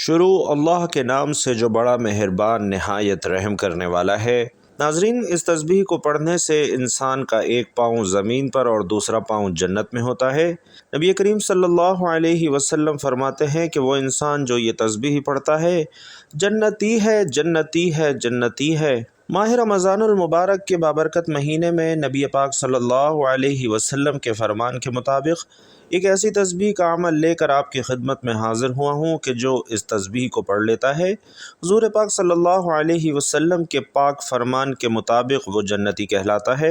شروع اللہ کے نام سے جو بڑا مہربان نہایت رحم کرنے والا ہے۔ ناظرین، اس تسبیح کو پڑھنے سے انسان کا ایک پاؤں زمین پر اور دوسرا پاؤں جنت میں ہوتا ہے۔ نبی کریم صلی اللہ علیہ وسلم فرماتے ہیں کہ وہ انسان جو یہ تسبیح پڑھتا ہے جنتی ہے، جنتی ہے، جنتی ہے۔ ماہ رمضان المبارک کے بابرکت مہینے میں نبی پاک صلی اللہ علیہ وسلم کے فرمان کے مطابق ایک ایسی تسبیح کا عمل لے کر آپ کی خدمت میں حاضر ہوا ہوں کہ جو اس تسبیح کو پڑھ لیتا ہے حضور پاک صلی اللہ علیہ وسلم کے پاک فرمان کے مطابق وہ جنتی کہلاتا ہے۔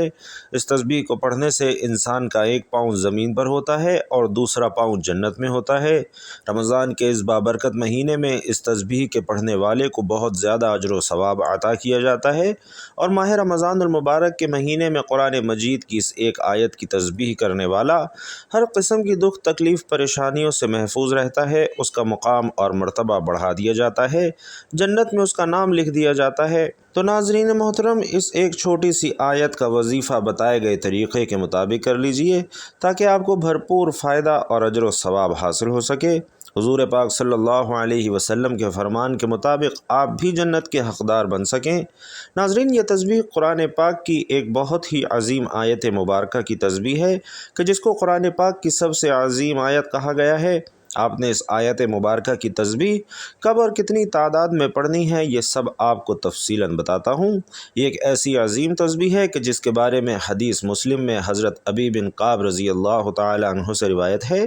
اس تسبیح کو پڑھنے سے انسان کا ایک پاؤں زمین پر ہوتا ہے اور دوسرا پاؤں جنت میں ہوتا ہے۔ رمضان کے اس بابرکت مہینے میں اس تسبیح کے پڑھنے والے کو بہت زیادہ اجر و ثواب عطا کیا جاتا ہے، اور ماہ رمضان المبارک کے مہینے میں قرآن مجید کی اس ایک آیت کی تسبیح کرنے والا ہر قسم کی دکھ تکلیف پریشانیوں سے محفوظ رہتا ہے، اس کا مقام اور مرتبہ بڑھا دیا جاتا ہے، جنت میں اس کا نام لکھ دیا جاتا ہے۔ تو ناظرین محترم، اس ایک چھوٹی سی آیت کا وظیفہ بتائے گئے طریقے کے مطابق کر لیجئے تاکہ آپ کو بھرپور فائدہ اور اجر و ثواب حاصل ہو سکے۔ حضور پاک صلی اللہ علیہ وسلم کے فرمان کے مطابق آپ بھی جنت کے حقدار بن سکیں۔ ناظرین، یہ تسبیح قرآن پاک کی ایک بہت ہی عظیم آیت مبارکہ کی تسبیح ہے کہ جس کو قرآن پاک کی سب سے عظیم آیت کہا گیا ہے۔ آپ نے اس آیت مبارکہ کی تسبیح کب اور کتنی تعداد میں پڑھنی ہے، یہ سب آپ کو تفصیلاً بتاتا ہوں۔ یہ ایک ایسی عظیم تسبیح ہے کہ جس کے بارے میں حدیث مسلم میں حضرت ابی بن قعب رضی اللہ تعالی عنہ سے روایت ہے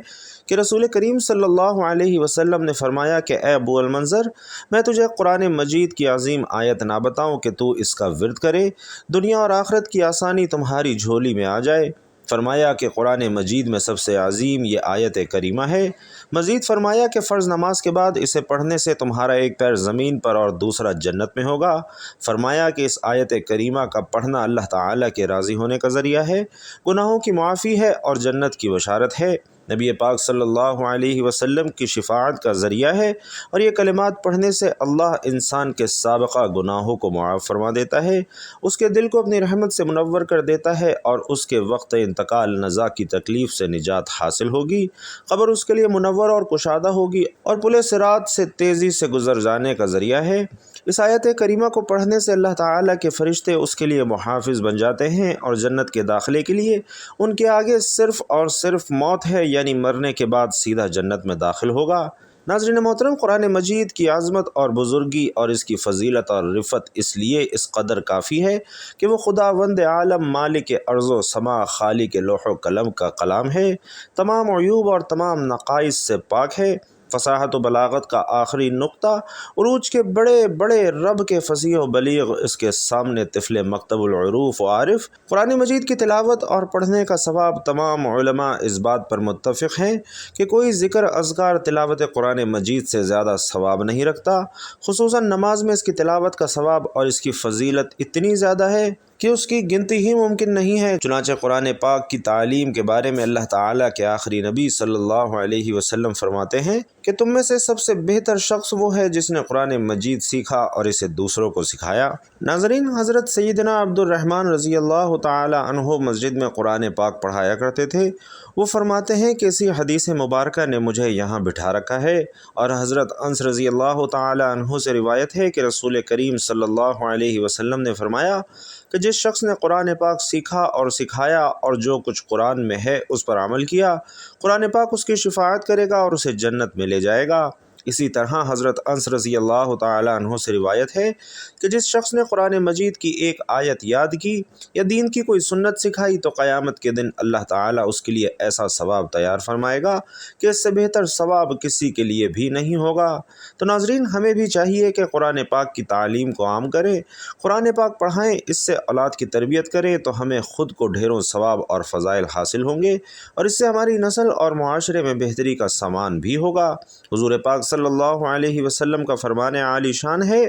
کہ رسول کریم صلی اللہ علیہ وسلم نے فرمایا کہ اے ابو المنذر، میں تجھے قرآن مجید کی عظیم آیت نہ بتاؤں کہ تو اس کا ورد کرے، دنیا اور آخرت کی آسانی تمہاری جھولی میں آ جائے۔ فرمایا کہ قرآن مجید میں سب سے عظیم یہ آیت کریمہ ہے۔ مزید فرمایا کہ فرض نماز کے بعد اسے پڑھنے سے تمہارا ایک پیر زمین پر اور دوسرا جنت میں ہوگا۔ فرمایا کہ اس آیت کریمہ کا پڑھنا اللہ تعالیٰ کے راضی ہونے کا ذریعہ ہے، گناہوں کی معافی ہے اور جنت کی بشارت ہے، نبی پاک صلی اللہ علیہ وسلم کی شفاعت کا ذریعہ ہے، اور یہ کلمات پڑھنے سے اللہ انسان کے سابقہ گناہوں کو معاف فرما دیتا ہے، اس کے دل کو اپنی رحمت سے منور کر دیتا ہے، اور اس کے وقت انتقال نزا کی تکلیف سے نجات حاصل ہوگی، قبر اس کے لیے منور اور کشادہ ہوگی، اور پل صراط سے تیزی سے گزر جانے کا ذریعہ ہے۔ اس آیت کریمہ کو پڑھنے سے اللہ تعالیٰ کے فرشتے اس کے لیے محافظ بن جاتے ہیں، اور جنت کے داخلے کے لیے ان کے آگے صرف اور صرف موت ہے، یعنی مرنے کے بعد سیدھا جنت میں داخل ہوگا۔ ناظرین محترم، قرآن مجید کی عظمت اور بزرگی اور اس کی فضیلت اور رفعت اس لیے اس قدر کافی ہے کہ وہ خداوند عالم، مالک ارض و سما، خالق لوح و قلم کا کلام ہے، تمام عیوب اور تمام نقائص سے پاک ہے، فصاحت و بلاغت کا آخری نقطہ، عروج کے بڑے بڑے رب کے فصیح و بلیغ اس کے سامنے طفل مکتب العروف و عارف۔ قرآن مجید کی تلاوت اور پڑھنے کا ثواب تمام علماء اس بات پر متفق ہیں کہ کوئی ذکر اذکار تلاوت قرآن مجید سے زیادہ ثواب نہیں رکھتا، خصوصاً نماز میں اس کی تلاوت کا ثواب اور اس کی فضیلت اتنی زیادہ ہے کہ اس کی گنتی ہی ممکن نہیں ہے۔ چنانچہ قرآن پاک کی تعلیم کے بارے میں اللہ تعالیٰ کے آخری نبی صلی اللہ علیہ وسلم فرماتے ہیں کہ تم میں سے سب سے بہتر شخص وہ ہے جس نے قرآن مجید سیکھا اور اسے دوسروں کو سکھایا۔ ناظرین، حضرت سیدنا عبد الرحمن رضی اللہ تعالی عنہ مسجد میں قرآن پاک پڑھایا کرتے تھے۔ وہ فرماتے ہیں کہ اسی حدیث مبارکہ نے مجھے یہاں بٹھا رکھا ہے، اور حضرت انس رضی اللہ تعالی عنہ سے روایت ہے کہ رسول کریم صلی اللہ علیہ وسلم نے فرمایا کہ جس شخص نے قرآن پاک سیکھا اور سکھایا اور جو کچھ قرآن میں ہے اس پر عمل کیا، قرآن پاک اس کی شفاعت کرے گا اور اسے جنت میں لے جائے گا۔ اسی طرح حضرت انس رضی اللہ تعالی عنہ سے روایت ہے کہ جس شخص نے قرآن مجید کی ایک آیت یاد کی یا دین کی کوئی سنت سکھائی تو قیامت کے دن اللہ تعالیٰ اس کے لیے ایسا ثواب تیار فرمائے گا کہ اس سے بہتر ثواب کسی کے لیے بھی نہیں ہوگا۔ تو ناظرین، ہمیں بھی چاہیے کہ قرآن پاک کی تعلیم کو عام کریں، قرآن پاک پڑھائیں، اس سے اولاد کی تربیت کریں تو ہمیں خود کو ڈھیروں ثواب اور فضائل حاصل ہوں گے، اور اس سے ہماری نسل اور معاشرے میں بہتری کا سامان بھی ہوگا۔ حضور پاک صلی اللہ علیہ وسلم کا فرمان عالی شان ہے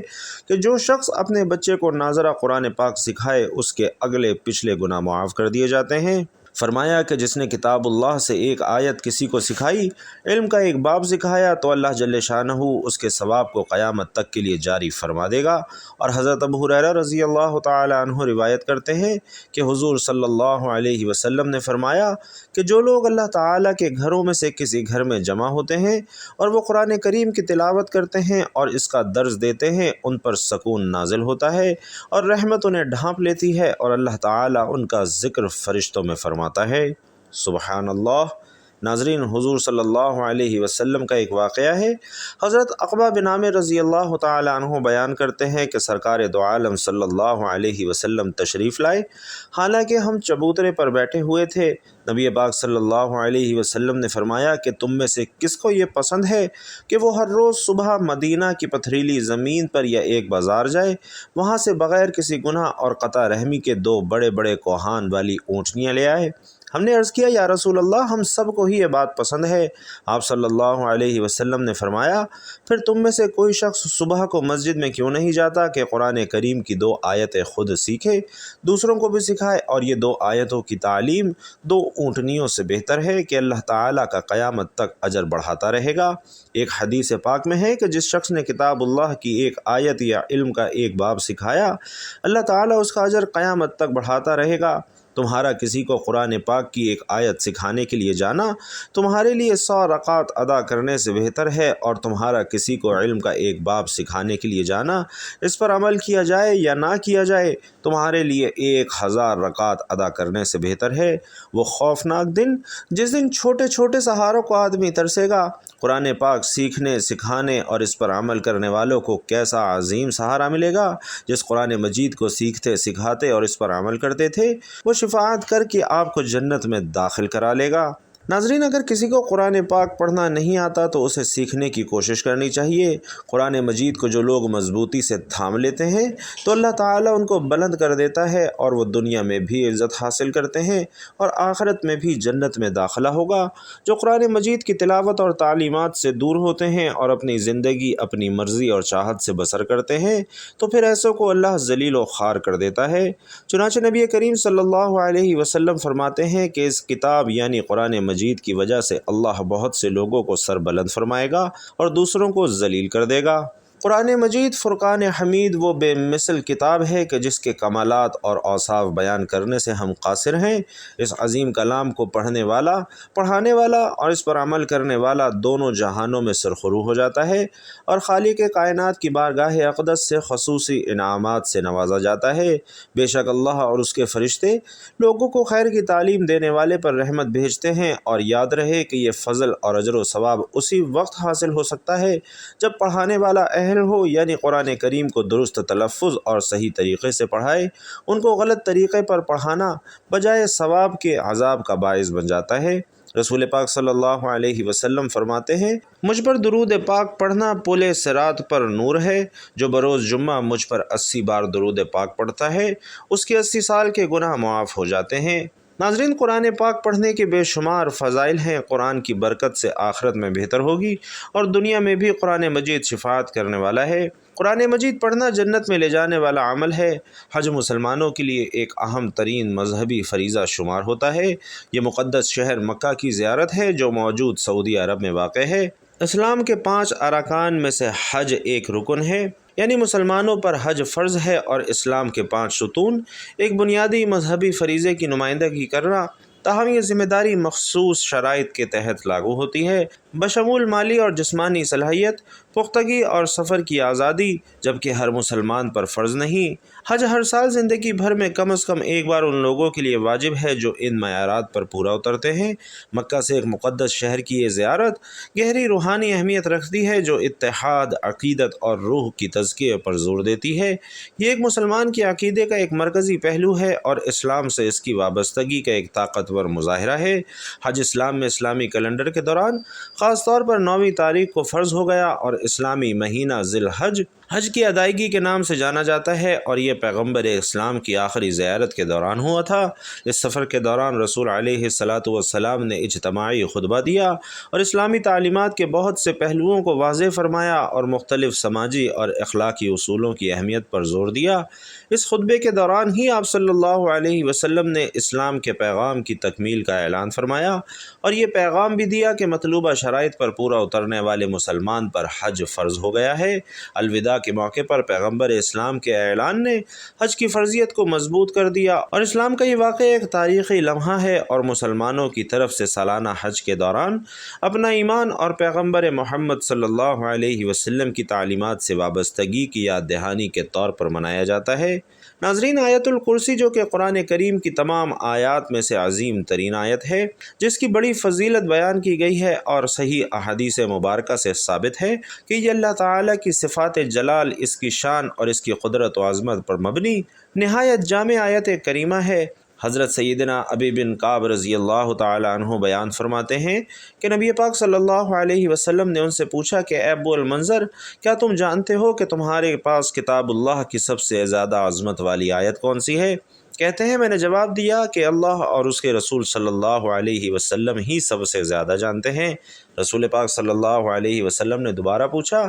کہ جو شخص اپنے بچے کو ناظرہ قرآن پاک سکھائے اس کے اگلے پچھلے گناہ معاف کر دیے جاتے ہیں۔ فرمایا کہ جس نے کتاب اللہ سے ایک آیت کسی کو سکھائی، علم کا ایک باب سکھایا، تو اللہ جل شانہ اس کے ثواب کو قیامت تک کے لیے جاری فرما دے گا۔ اور حضرت ابو ہریرہ رضی اللہ تعالی عنہ روایت کرتے ہیں کہ حضور صلی اللہ علیہ وسلم نے فرمایا کہ جو لوگ اللہ تعالیٰ کے گھروں میں سے کسی گھر میں جمع ہوتے ہیں اور وہ قرآن کریم کی تلاوت کرتے ہیں اور اس کا درس دیتے ہیں، ان پر سکون نازل ہوتا ہے اور رحمت انہیں ڈھانپ لیتی ہے، اور اللہ تعالیٰ ان کا ذکر فرشتوں میں فرماتا ہے۔ سبحان اللہ۔ ناظرین، حضور صلی اللہ علیہ وسلم کا ایک واقعہ ہے۔ حضرت عقبہ بن عامر رضی اللہ تعالی عنہ بیان کرتے ہیں کہ سرکار دو عالم صلی اللہ علیہ وسلم تشریف لائے، حالانکہ ہم چبوترے پر بیٹھے ہوئے تھے۔ نبی پاک صلی اللہ علیہ وسلم نے فرمایا کہ تم میں سے کس کو یہ پسند ہے کہ وہ ہر روز صبح مدینہ کی پتھریلی زمین پر یا ایک بازار جائے، وہاں سے بغیر کسی گناہ اور قطع رحمی کے 2 بڑے بڑے کوہان والی اونٹنیاں لے آئے؟ ہم نے عرض کیا یا رسول اللہ، ہم سب کو ہی یہ بات پسند ہے۔ آپ صلی اللہ علیہ وسلم نے فرمایا، پھر تم میں سے کوئی شخص صبح کو مسجد میں کیوں نہیں جاتا کہ قرآن کریم کی 2 آیتیں خود سیکھے، دوسروں کو بھی سکھائے، اور یہ 2 آیتوں کی تعلیم 2 اونٹنیوں سے بہتر ہے کہ اللہ تعالیٰ کا قیامت تک اجر بڑھاتا رہے گا۔ ایک حدیث پاک میں ہے کہ جس شخص نے کتاب اللہ کی ایک آیت یا علم کا ایک باب سکھایا، اللہ تعالیٰ اس کا اجر قیامت تک بڑھاتا رہے گا۔ تمہارا کسی کو قرآن پاک کی ایک آیت سکھانے کے لیے جانا تمہارے لیے 100 رکعت ادا کرنے سے بہتر ہے، اور تمہارا کسی کو علم کا ایک باب سکھانے کے لیے جانا، اس پر عمل کیا جائے یا نہ کیا جائے، تمہارے لیے 1000 رکعت ادا کرنے سے بہتر ہے۔ وہ خوفناک دن جس دن چھوٹے چھوٹے سہاروں کو آدمی ترسے گا۔ قرآن پاک سیکھنے، سکھانے اور اس پر عمل کرنے والوں کو کیسا عظیم سہارا ملے گا۔ جس قرآن مجید کو سیکھتے، سکھاتے اور اس پر عمل کرتے تھے، وہ شفاعت کر کے آپ کو جنت میں داخل کرا لے گا۔ ناظرین، اگر کسی کو قرآن پاک پڑھنا نہیں آتا تو اسے سیکھنے کی کوشش کرنی چاہیے۔ قرآن مجید کو جو لوگ مضبوطی سے تھام لیتے ہیں تو اللہ تعالیٰ ان کو بلند کر دیتا ہے، اور وہ دنیا میں بھی عزت حاصل کرتے ہیں اور آخرت میں بھی جنت میں داخلہ ہوگا۔ جو قرآن مجید کی تلاوت اور تعلیمات سے دور ہوتے ہیں اور اپنی زندگی اپنی مرضی اور چاہت سے بسر کرتے ہیں تو پھر ایسوں کو اللہ ذلیل و خوار کر دیتا ہے۔ چنانچہ نبی کریم صلی اللہ علیہ وسلم فرماتے ہیں کہ اس کتاب یعنی قرآن مجید کی وجہ سے اللہ بہت سے لوگوں کو سر بلند فرمائے گا اور دوسروں کو ذلیل کر دے گا۔ قرآن مجید فرقان حمید وہ بے مثل کتاب ہے کہ جس کے کمالات اور اوصاف بیان کرنے سے ہم قاصر ہیں۔ اس عظیم کلام کو پڑھنے والا، پڑھانے والا اور اس پر عمل کرنے والا دونوں جہانوں میں سرخرو ہو جاتا ہے، اور خالق کائنات کی بارگاہ اقدس سے خصوصی انعامات سے نوازا جاتا ہے۔ بے شک اللہ اور اس کے فرشتے لوگوں کو خیر کی تعلیم دینے والے پر رحمت بھیجتے ہیں، اور یاد رہے کہ یہ فضل اور اجر و ثواب اسی وقت حاصل ہو سکتا ہے جب پڑھانے والا اہل ہو، یعنی قرآن کریم کو درست تلفظ اور صحیح طریقے سے پڑھائے۔ ان کو غلط طریقے پر پڑھانا بجائے ثواب کے عذاب کا باعث بن جاتا ہے۔ رسول پاک صلی اللہ علیہ وسلم فرماتے ہیں، مجھ پر درود پاک پڑھنا پل صراط پر نور ہے۔ جو بروز جمعہ مجھ پر 80 بار درود پاک پڑھتا ہے، اس کے 80 سال کے گناہ معاف ہو جاتے ہیں۔ ناظرین، قرآن پاک پڑھنے کے بے شمار فضائل ہیں۔ قرآن کی برکت سے آخرت میں بہتر ہوگی اور دنیا میں بھی قرآن مجید شفاعت کرنے والا ہے۔ قرآن مجید پڑھنا جنت میں لے جانے والا عمل ہے۔ حج مسلمانوں کے لیے ایک اہم ترین مذہبی فریضہ شمار ہوتا ہے۔ یہ مقدس شہر مکہ کی زیارت ہے جو موجود سعودی عرب میں واقع ہے۔ اسلام کے 5 ارکان میں سے حج ایک رکن ہے، یعنی مسلمانوں پر حج فرض ہے، اور اسلام کے 5 ستون ایک بنیادی مذہبی فریضے کی نمائندگی کرنا۔ تاہم یہ ذمہ داری مخصوص شرائط کے تحت لاگو ہوتی ہے، بشمول مالی اور جسمانی صلاحیت، پختگی اور سفر کی آزادی، جبکہ ہر مسلمان پر فرض نہیں۔ حج ہر سال زندگی بھر میں کم از کم ایک بار ان لوگوں کے لیے واجب ہے جو ان معیارات پر پورا اترتے ہیں۔ مکہ سے ایک مقدس شہر کی یہ زیارت گہری روحانی اہمیت رکھتی ہے جو اتحاد، عقیدت اور روح کی تزکیے پر زور دیتی ہے۔ یہ ایک مسلمان کے عقیدے کا ایک مرکزی پہلو ہے اور اسلام سے اس کی وابستگی کا ایک طاقتور مظاہرہ ہے۔ حج اسلام میں اسلامی کیلنڈر کے دوران خاص طور پر 9ویں تاریخ کو فرض ہو گیا، اور اسلامی مہینہ ذی الحج حج کی ادائیگی کے نام سے جانا جاتا ہے، اور یہ پیغمبر اسلام کی آخری زیارت کے دوران ہوا تھا۔ اس سفر کے دوران رسول علیہ الصلاۃ والسلام نے اجتماعی خطبہ دیا اور اسلامی تعلیمات کے بہت سے پہلوؤں کو واضح فرمایا اور مختلف سماجی اور اخلاقی اصولوں کی اہمیت پر زور دیا۔ اس خطبے کے دوران ہی آپ صلی اللہ علیہ وسلم نے اسلام کے پیغام کی تکمیل کا اعلان فرمایا اور یہ پیغام بھی دیا کہ مطلوبہ شرائط پر پورا اترنے والے مسلمان پر حج فرض ہو گیا ہے۔ الوداع کے موقع پر پیغمبر اسلام کے اعلان نے حج کی فرضیت کو مضبوط کر دیا، اور اسلام کا یہ واقعہ ایک تاریخی لمحہ ہے اور مسلمانوں کی طرف سے سالانہ حج کے دوران اپنا ایمان اور پیغمبر محمد صلی اللہ علیہ وسلم کی تعلیمات سے وابستگی کی یاد دہانی کے طور پر منایا جاتا ہے۔ ناظرین، آیت الکرسی جو کہ قرآن کریم کی تمام آیات میں سے عظیم ترین آیت ہے، جس کی بڑی فضیلت بیان کی گئی ہے اور صحیح احادیث مبارکہ سے ثابت ہے کہ یہ اللہ تعالیٰ کی صفات جلال، اس کی شان اور اس کی قدرت و عظمت پر مبنی نہایت جامع آیت کریمہ ہے۔ حضرت سیدنا ابی بن کعب رضی اللہ تعالی عنہ بیان فرماتے ہیں کہ نبی پاک صلی اللہ علیہ وسلم نے ان سے پوچھا کہ اے ابو المنذر، کیا تم جانتے ہو کہ تمہارے پاس کتاب اللہ کی سب سے زیادہ عظمت والی آیت کون سی ہے؟ کہتے ہیں میں نے جواب دیا کہ اللہ اور اس کے رسول صلی اللہ علیہ وسلم ہی سب سے زیادہ جانتے ہیں۔ رسول پاک صلی اللہ علیہ وسلم نے دوبارہ پوچھا،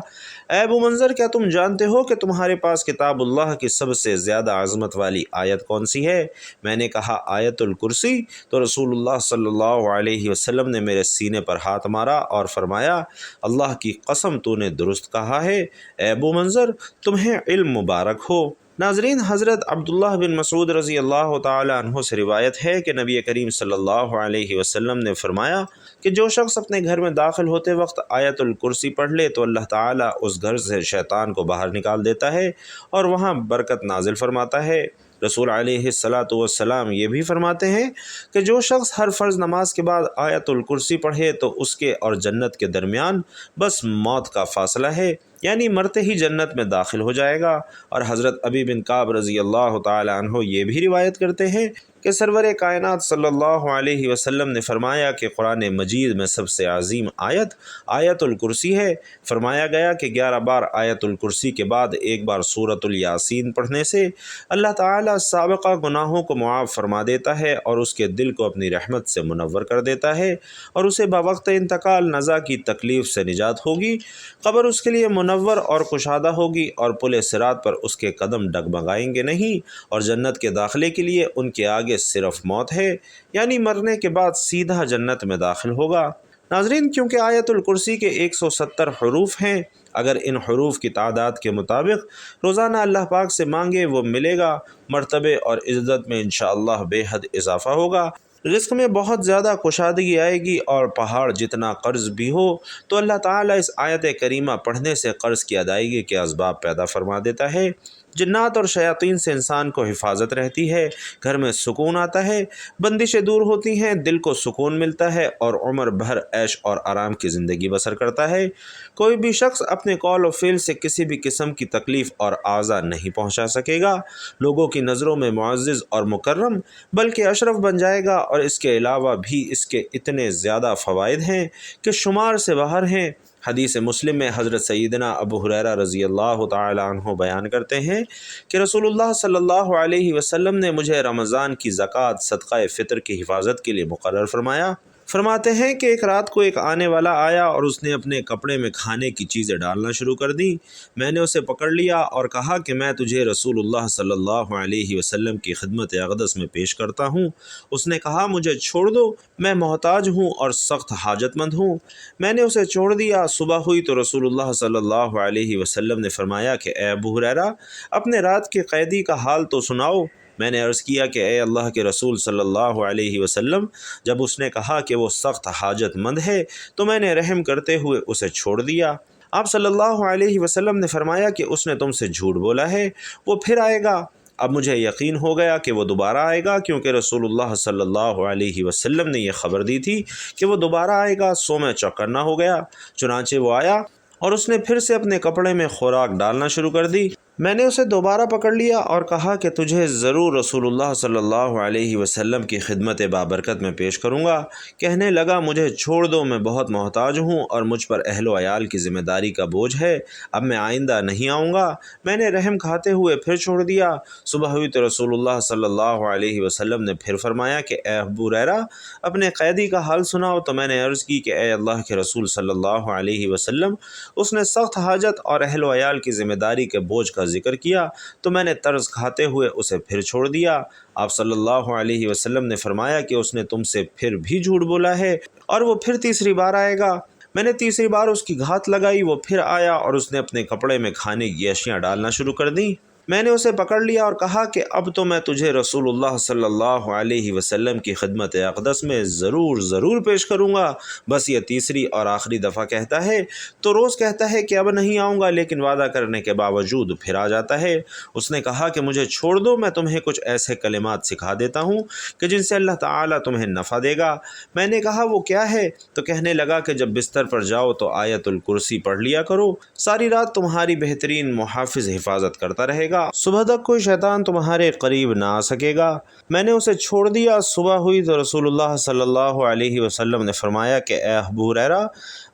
اے ابو منذر، کیا تم جانتے ہو کہ تمہارے پاس کتاب اللہ کی سب سے زیادہ عظمت والی آیت کون سی ہے؟ میں نے کہا آیت الکرسی۔ تو رسول اللہ صلی اللہ علیہ وسلم نے میرے سینے پر ہاتھ مارا اور فرمایا، اللہ کی قسم تو نے درست کہا ہے، اے ابو منذر، تمہیں علم مبارک ہو۔ ناظرین، حضرت عبداللہ بن مسعود رضی اللہ تعالی عنہ سے روایت ہے کہ نبی کریم صلی اللہ علیہ وسلم نے فرمایا کہ جو شخص اپنے گھر میں داخل ہوتے وقت آیت الکرسی پڑھ لے تو اللہ تعالیٰ اس گھر سے شیطان کو باہر نکال دیتا ہے اور وہاں برکت نازل فرماتا ہے۔ رسول علیہ الصلاۃ والسلام یہ بھی فرماتے ہیں کہ جو شخص ہر فرض نماز کے بعد آیت الکرسی پڑھے تو اس کے اور جنت کے درمیان بس موت کا فاصلہ ہے، یعنی مرتے ہی جنت میں داخل ہو جائے گا۔ اور حضرت ابی بن کعب رضی اللہ تعالی عنہ یہ بھی روایت کرتے ہیں کہ سرور کائنات صلی اللہ علیہ وسلم نے فرمایا کہ قرآن مجید میں سب سے عظیم آیت آیت الکرسی ہے۔ فرمایا گیا کہ 11 بار آیت الکرسی کے بعد ایک بار سورۃ الیاسین پڑھنے سے اللہ تعالیٰ سابقہ گناہوں کو معاف فرما دیتا ہے اور اس کے دل کو اپنی رحمت سے منور کر دیتا ہے، اور اسے بوقت انتقال نزا کی تکلیف سے نجات ہوگی، قبر اس کے لیے منور اور کشادہ ہوگی، اور پل صراط پر اس کے قدم ڈگمگائیں گے نہیں، اور جنت کے داخلے کے لیے ان کے آگے صرف موت ہے، یعنی مرنے کے بعد سیدھا جنت میں داخل ہوگا۔ ناظرین، کیونکہ آیت الکرسی کے 170 حروف ہیں، اگر ان حروف کی تعداد کے مطابق روزانہ اللہ پاک سے مانگے وہ ملے گا، مرتبے اور عزت میں انشاءاللہ بے حد اضافہ ہوگا، رزق میں بہت زیادہ کشادگی آئے گی، اور پہاڑ جتنا قرض بھی ہو تو اللہ تعالیٰ اس آیت کریمہ پڑھنے سے قرض کی ادائیگی کے اسباب پیدا فرما دیتا ہے۔ جنات اور شیاطین سے انسان کو حفاظت رہتی ہے، گھر میں سکون آتا ہے، بندشیں دور ہوتی ہیں، دل کو سکون ملتا ہے، اور عمر بھر عیش اور آرام کی زندگی بسر کرتا ہے۔ کوئی بھی شخص اپنے قول و فعل سے کسی بھی قسم کی تکلیف اور آزار نہیں پہنچا سکے گا، لوگوں کی نظروں میں معزز اور مکرم بلکہ اشرف بن جائے گا، اور اس کے علاوہ بھی اس کے اتنے زیادہ فوائد ہیں کہ شمار سے باہر ہیں۔ حدیث مسلم میں حضرت سیدنا ابو ہریرہ رضی اللہ تعالی عنہ بیان کرتے ہیں کہ رسول اللہ صلی اللہ علیہ وسلم نے مجھے رمضان کی زکوٰۃ صدقہ فطر کی حفاظت کے لیے مقرر فرمایا۔ فرماتے ہیں کہ ایک رات کو ایک آنے والا آیا اور اس نے اپنے کپڑے میں کھانے کی چیزیں ڈالنا شروع کر دیں۔ میں نے اسے پکڑ لیا اور کہا کہ میں تجھے رسول اللہ صلی اللہ علیہ وسلم کی خدمت اقدس میں پیش کرتا ہوں۔ اس نے کہا مجھے چھوڑ دو، میں محتاج ہوں اور سخت حاجت مند ہوں۔ میں نے اسے چھوڑ دیا۔ صبح ہوئی تو رسول اللہ صلی اللہ علیہ وسلم نے فرمایا کہ اے ابو ہریرہ، اپنے رات کے قیدی کا حال تو سناؤ۔ میں نے عرض کیا کہ اے اللہ کے رسول صلی اللہ علیہ وسلم، جب اس نے کہا کہ وہ سخت حاجت مند ہے تو میں نے رحم کرتے ہوئے اسے چھوڑ دیا۔ آپ صلی اللہ علیہ وسلم نے فرمایا کہ اس نے تم سے جھوٹ بولا ہے، وہ پھر آئے گا۔ اب مجھے یقین ہو گیا کہ وہ دوبارہ آئے گا، کیونکہ رسول اللہ صلی اللہ علیہ وسلم نے یہ خبر دی تھی کہ وہ دوبارہ آئے گا، سو میں چوکنا نہ ہو گیا۔ چنانچہ وہ آیا اور اس نے پھر سے اپنے کپڑے میں خوراک ڈالنا شروع کر دی۔ میں نے اسے دوبارہ پکڑ لیا اور کہا کہ تجھے ضرور رسول اللہ صلی اللہ علیہ وسلم کی خدمت بابرکت میں پیش کروں گا۔ کہنے لگا مجھے چھوڑ دو، میں بہت محتاج ہوں اور مجھ پر اہل و عیال کی ذمہ داری کا بوجھ ہے، اب میں آئندہ نہیں آؤں گا۔ میں نے رحم کھاتے ہوئے پھر چھوڑ دیا۔ صبح ہوئی تو رسول اللہ صلی اللہ علیہ وسلم نے پھر فرمایا کہ اے ابو ہریرہ اپنے قیدی کا حال سناؤ، تو میں نے عرض کی کہ اے اللہ کے رسول صلی اللہ علیہ وسلم، اس نے سخت حاجت اور اہل و عیال کی ذمہ داری کے بوجھ کا ذکر کیا تو میں نے طرز کھاتے ہوئے اسے پھر چھوڑ دیا۔ آپ صلی اللہ علیہ وسلم نے فرمایا کہ اس نے تم سے پھر بھی جھوٹ بولا ہے اور وہ پھر تیسری بار آئے گا۔ میں نے تیسری بار اس کی گھات لگائی، وہ پھر آیا اور اس نے اپنے کپڑے میں کھانے کی اشیاء ڈالنا شروع کر دیں۔ میں نے اسے پکڑ لیا اور کہا کہ اب تو میں تجھے رسول اللہ صلی اللہ علیہ وسلم کی خدمت اقدس میں ضرور پیش کروں گا، بس یہ تیسری اور آخری دفعہ کہتا ہے تو روز کہتا ہے کہ اب نہیں آؤں گا، لیکن وعدہ کرنے کے باوجود پھر آ جاتا ہے۔ اس نے کہا کہ مجھے چھوڑ دو، میں تمہیں کچھ ایسے کلمات سکھا دیتا ہوں کہ جن سے اللہ تعالیٰ تمہیں نفع دے گا۔ میں نے کہا وہ کیا ہے؟ تو کہنے لگا کہ جب بستر پر جاؤ تو آیت الکرسی پڑھ لیا کرو، ساری رات تمہاری بہترین محافظ حفاظت کرتا رہے گا، صبح تک کوئی شیطان تمہارے قریب نہ آ سکے گا۔ میں نے اسے چھوڑ دیا۔ صبح ہوئی تو رسول اللہ صلی اللہ علیہ وسلم نے فرمایا کہ اے ابو ہریرہ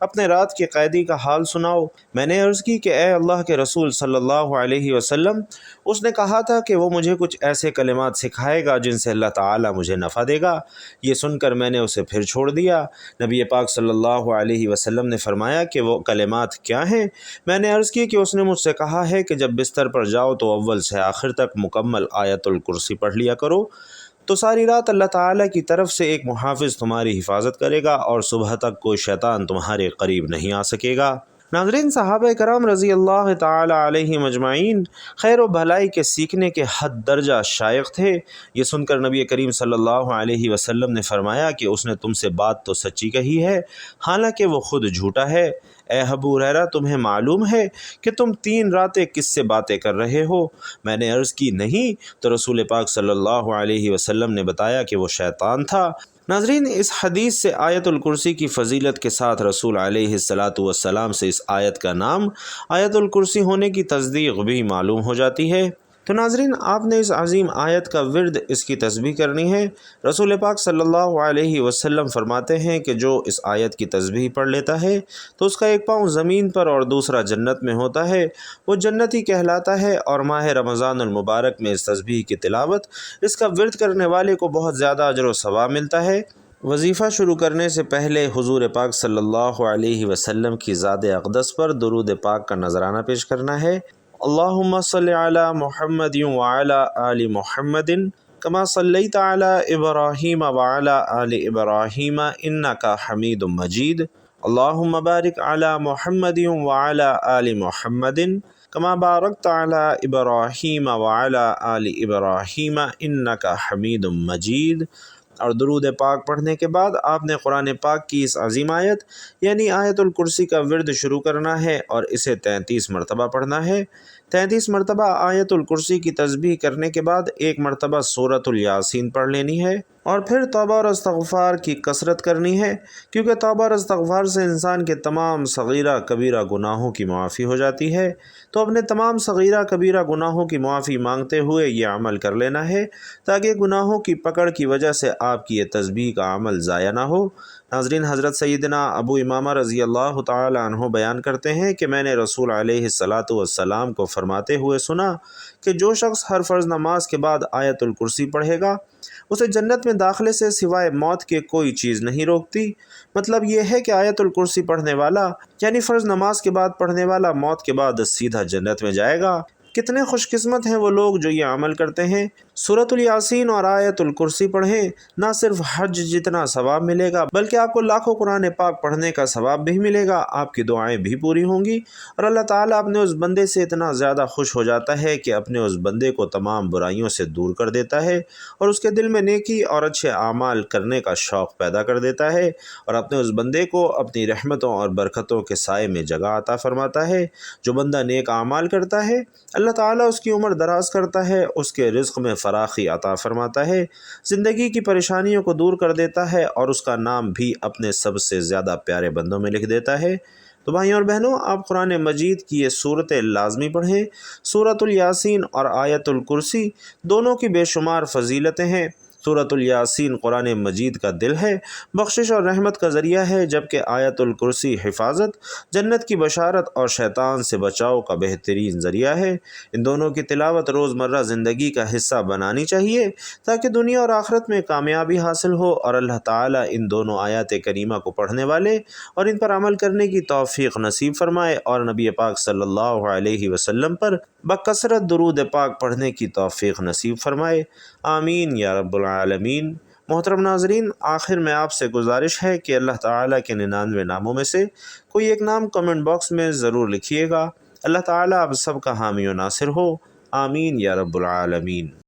اپنے رات کے قیدی کا حال سناؤ۔ میں نے عرض کی کہ اے اللہ کے رسول صلی اللہ علیہ وسلم، اس نے کہا تھا کہ وہ مجھے کچھ ایسے کلمات سکھائے گا جن سے اللہ تعالیٰ مجھے نفع دے گا۔ یہ سن کر میں نے اسے پھر چھوڑ دیا۔ نبی پاک صلی اللہ علیہ وسلم نے فرمایا کہ وہ کلمات کیا ہیں؟ میں نے عرض کی کہ اس نے مجھ سے کہا ہے کہ جب بستر پر جاؤ تو اول سے آخر تک مکمل آیت الکرسی پڑھ لیا کرو، تو ساری رات اللہ تعالیٰ کی طرف سے ایک محافظ تمہاری حفاظت کرے گا اور صبح تک کوئی شیطان تمہارے قریب نہیں آ سکے گا۔ ناظرین، صحابہ کرام رضی اللہ تعالی علیہم اجمعین خیر و بھلائی کے سیکھنے کے حد درجہ شائق تھے۔ یہ سن کر نبی کریم صلی اللہ علیہ وسلم نے فرمایا کہ اس نے تم سے بات تو سچی کہی ہے، حالانکہ وہ خود جھوٹا ہے۔ اے ابو ہریرہ تمہیں معلوم ہے کہ تم 3 راتیں کس سے باتیں کر رہے ہو؟ میں نے عرض کی نہیں، تو رسول پاک صلی اللہ علیہ وسلم نے بتایا کہ وہ شیطان تھا۔ ناظرین، اس حدیث سے آیت الکرسی کی فضیلت کے ساتھ رسول علیہ السلام سے اس آیت کا نام آیت الکرسی ہونے کی تصدیق بھی معلوم ہو جاتی ہے۔ تو ناظرین، آپ نے اس عظیم آیت کا ورد اس کی تسبیح کرنی ہے۔ رسول پاک صلی اللہ علیہ وسلم فرماتے ہیں کہ جو اس آیت کی تسبیح پڑھ لیتا ہے تو اس کا ایک پاؤں زمین پر اور دوسرا جنت میں ہوتا ہے، وہ جنتی کہلاتا ہے۔ اور ماہ رمضان المبارک میں اس تسبیح کی تلاوت، اس کا ورد کرنے والے کو بہت زیادہ اجر و ثواب ملتا ہے۔ وظیفہ شروع کرنے سے پہلے حضور پاک صلی اللہ علیہ وسلم کی ذات اقدس پر درود پاک کا نذرانہ پیش کرنا ہے۔ اللہم صلی علی محمد وعلی آل محمد کما صلیت علی ابراہیم وعلی آل ابراہیم انک حمید مجید۔ اللہم بارک علی محمد وعلی آل محمد کما بارکت علی ابراہیم وعلی آل ابراہیم انک حمید مجید۔ اور درود پاک پڑھنے کے بعد آپ نے قرآن پاک کی اس عظیم آیت یعنی آیت الکرسی کا ورد شروع کرنا ہے اور اسے 33 مرتبہ پڑھنا ہے۔ 33 مرتبہ آیت الکرسی کی تسبیح کرنے کے بعد 1 مرتبہ سورۃ الیاسین پڑھ لینی ہے اور پھر توبہ اور استغفار کی کثرت کرنی ہے، کیونکہ توبہ اور استغفار سے انسان کے تمام صغیرہ کبیرہ گناہوں کی معافی ہو جاتی ہے۔ تو اپنے تمام صغیرہ کبیرہ گناہوں کی معافی مانگتے ہوئے یہ عمل کر لینا ہے تاکہ گناہوں کی پکڑ کی وجہ سے آپ کی یہ تسبیح کا عمل ضائع نہ ہو۔ ناظرین، حضرت سیدنا ابو امامہ رضی اللہ تعالی عنہ بیان کرتے ہیں کہ میں نے رسول علیہ السلام کو فرماتے ہوئے سنا کہ جو شخص ہر فرض نماز کے بعد آیت الکرسی پڑھے گا اسے جنت میں داخلے سے سوائے موت کے کوئی چیز نہیں روکتی۔ مطلب یہ ہے کہ آیت الکرسی پڑھنے والا یعنی فرض نماز کے بعد پڑھنے والا موت کے بعد سیدھا جنت میں جائے گا۔ کتنے خوش قسمت ہیں وہ لوگ جو یہ عمل کرتے ہیں۔ سورۃ الیاسین اور آیت الکرسی پڑھیں، نہ صرف حج جتنا ثواب ملے گا بلکہ آپ کو لاکھوں قرآن پاک پڑھنے کا ثواب بھی ملے گا، آپ کی دعائیں بھی پوری ہوں گی اور اللہ تعالیٰ اپنے اس بندے سے اتنا زیادہ خوش ہو جاتا ہے کہ اپنے اس بندے کو تمام برائیوں سے دور کر دیتا ہے اور اس کے دل میں نیکی اور اچھے اعمال کرنے کا شوق پیدا کر دیتا ہے اور اپنے اس بندے کو اپنی رحمتوں اور برکتوں کے سائے میں جگہ عطا فرماتا ہے۔ جو بندہ نیک اعمال کرتا ہے اللہ تعالیٰ اس کی عمر دراز کرتا ہے، اس کے رزق میں فراخی عطا فرماتا ہے، زندگی کی پریشانیوں کو دور کر دیتا ہے اور اس کا نام بھی اپنے سب سے زیادہ پیارے بندوں میں لکھ دیتا ہے۔ تو بھائیوں اور بہنوں، آپ قرآن مجید کی یہ صورتیں لازمی پڑھیں۔ سورۃ الیاسین اور آیت الکرسی دونوں کی بے شمار فضیلتیں ہیں۔ سورۃ الیاسین قرآن مجید کا دل ہے، بخشش اور رحمت کا ذریعہ ہے، جبکہ آیت الکرسی حفاظت، جنت کی بشارت اور شیطان سے بچاؤ کا بہترین ذریعہ ہے۔ ان دونوں کی تلاوت روزمرہ زندگی کا حصہ بنانی چاہیے تاکہ دنیا اور آخرت میں کامیابی حاصل ہو، اور اللہ تعالیٰ ان دونوں آیات کریمہ کو پڑھنے والے اور ان پر عمل کرنے کی توفیق نصیب فرمائے، اور نبی پاک صلی اللہ علیہ وسلم پر بکثرت درود پاک پڑھنے کی توفیق نصیب فرمائے، آمین یا رب العالمین۔ محترم ناظرین، آخر میں آپ سے گزارش ہے کہ اللہ تعالیٰ کے 99 ناموں میں سے کوئی ایک نام کمنٹ باکس میں ضرور لکھیے گا۔ اللہ تعالیٰ آپ سب کا حامی و ناصر ہو، آمین یا رب العالمین۔